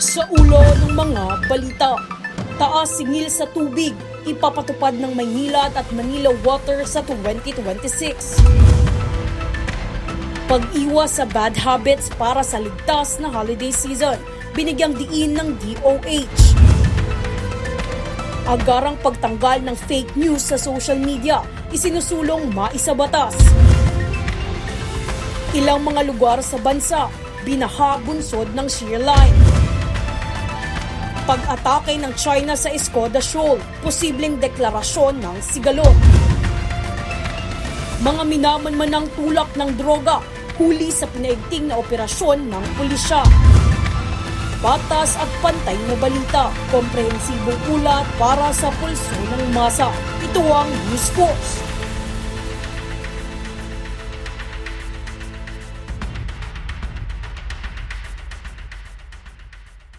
Sa ulo ng mga balita, taas singil sa tubig, ipapatupad ng Maynila at Manila Water sa 2026. Pag-iwas sa bad habits para sa ligtas na holiday season, binigyang diin ng DOH. Agarang pagtanggal ng fake news sa social media, isinusulong maisabatas. Ilang mga lugar sa bansa, binaha bunsod ng shear line. Pag-atake ng China sa Escoda Shoal, posibleng deklarasyon ng sigalot. Mga minamanmanang tulak ng droga, huli sa pinaigting na operasyon ng pulisya. Patas at pantay na balita, komprehensibong ulat para sa pulso ng masa. Ito ang News Force.